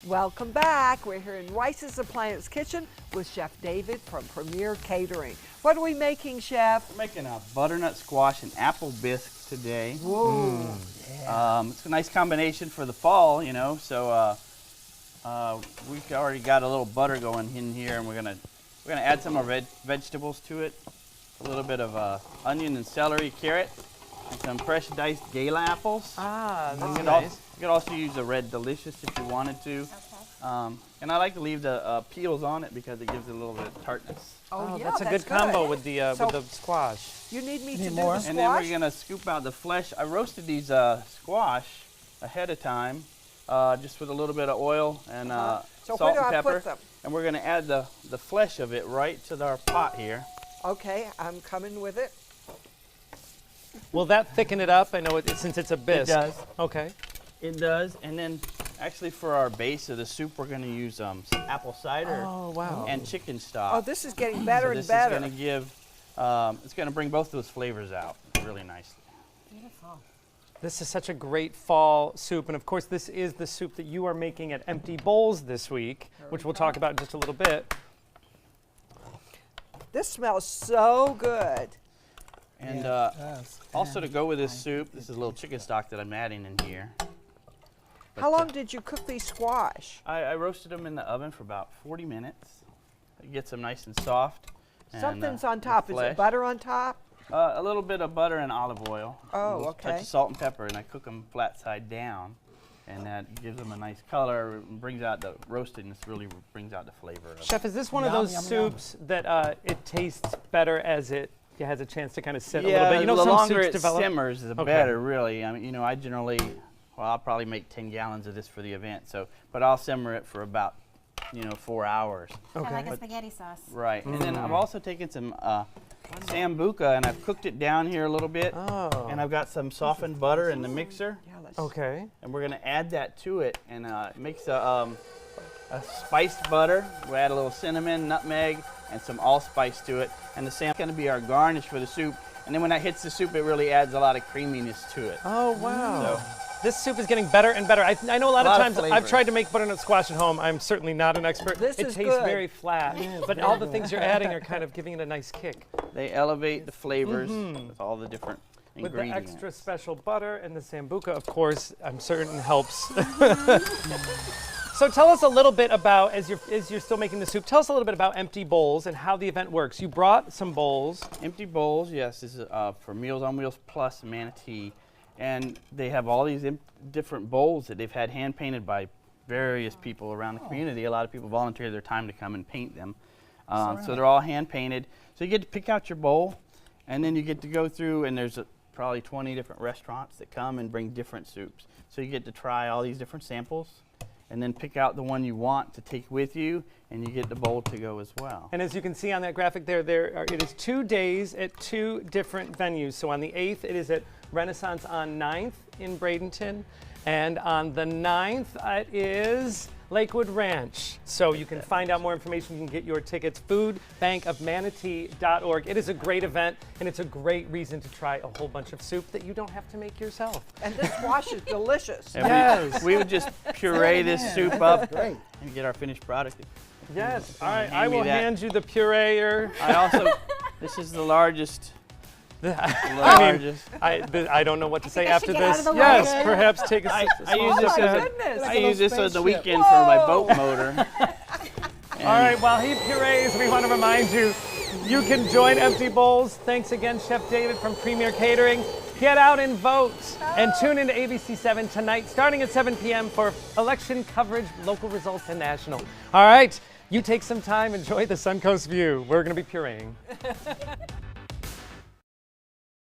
Welcome back. We're here in Rice's Appliance Kitchen with Chef David from Premier Catering. What are we making, Chef? We're making a butternut squash and apple bisque today. Whoa. It's a nice combination for the fall, you know. So we've already got a little butter going in here, and we're gonna add some of our vegetables to it. A little bit of onion and celery, carrot, and some fresh diced gala apples. Ah, that's You nice. could also use a red delicious if you wanted to. Okay. And I like to leave the peels on it because it gives it a little bit of tartness. Oh, yeah, that's a good combo with the So- squash. You need me to do more? the squash? And then we're gonna scoop out the flesh. I roasted these squash ahead of time, just with a little bit of oil and So salt where do and I pepper. put them? And we're gonna add the flesh of it right to our pot here. Okay, I'm coming with it. Will that thicken it up? I know since it's a bisque. does. Okay. It does. And then actually for our base of the soup, we're gonna use some apple cider Oh, wow. and chicken stock. Oh, this is getting better so and this better. is gonna give, it's gonna bring both those flavors out really nicely. Beautiful. This is such a great fall soup. And of course, this is the soup that you are making at Empty Bowls this week, which we'll talk about in just a little bit. This smells so good. And Yes. also to go with this soup, this is a little chicken stock that I'm adding in here. How long did you cook these squash? I roasted them in the oven for about 40 minutes. It gets them nice and soft. and, Something's on the top. Is flesh. it butter on top? A little bit of butter and olive oil. Oh, a little okay. touch of salt and pepper, and I cook them flat side down. And that gives them a nice color, and brings out the roastedness, really brings out the flavor of it. Chef, is this one of Yum, those yum, yum. soups that it tastes better as it has a chance to kind of sit a Yeah, little bit? You know, the some longer soups it develop. simmers, the Okay. better, really. I mean, you know, I generally, well, I'll probably make 10 gallons of this for the event, but I'll simmer it for about, 4 hours. Kind of like Okay. a spaghetti sauce. Right, and then I've also taken some sambuca, and I've cooked it down here a little bit, Oh. and I've got some softened butter in the mixer, Yeah, let's Okay. and we're gonna add that to it, and it makes a spiced butter. We'll add a little cinnamon, nutmeg, and some allspice to it, and the sam's gonna be our garnish for the soup, and then when that hits the soup, it really adds a lot of creaminess to it. Oh, wow. So- This soup is getting better and better. I know a lot of times I've flavors. tried to make butternut squash at home. I'm certainly not an expert. This it is tastes good. very flat, but all the things you're adding are kind of giving it a nice kick. They elevate the flavors with all the different With the ingredients. extra special butter and the sambuca, of course, I'm certain helps. So tell us a little bit about, as you're still making the soup, tell us a little bit about Empty Bowls and how the event works. You brought some bowls. Empty Bowls, yes, this is for Meals on Wheels Plus Manatee. And they have all these different bowls that they've had hand painted by various people around the community. A lot of people volunteer their time to come and paint them. So they're all hand painted. So you get to pick out your bowl, and then you get to go through, and there's probably 20 different restaurants that come and bring different soups. So you get to try all these different samples, and then pick out the one you want to take with you, and you get the bowl to go as well. And as you can see on that graphic there, it is 2 days at 2 different venues. So on the 8th, it is at Renaissance on 9th in Bradenton. And on the 9th, it is Lakewood Ranch. So you can find out more information. You can get your tickets, foodbankofmanatee.org. It is a great event, and it's a great reason to try a whole bunch of soup that you don't have to make yourself. And this squash is delicious. And Yes. we would just puree this soup up and get our finished product. Yes. All right, Hand I me will that. hand you the pureer. I also, this is the largest. I don't know what to say think I after should get out this. of the Yes, way. perhaps take a I small use this sip. as Goodness. I use this as the spaceship. weekend for my boat Whoa. motor. All right, while he purees, we want to remind you, you can join Empty Bowls. Thanks again, Chef David from Premier Catering. Get out and vote. And tune into ABC7 tonight, starting at 7 p.m. for election coverage, local results, and national. All right, you take some time, enjoy the Suncoast view. We're going to be pureeing.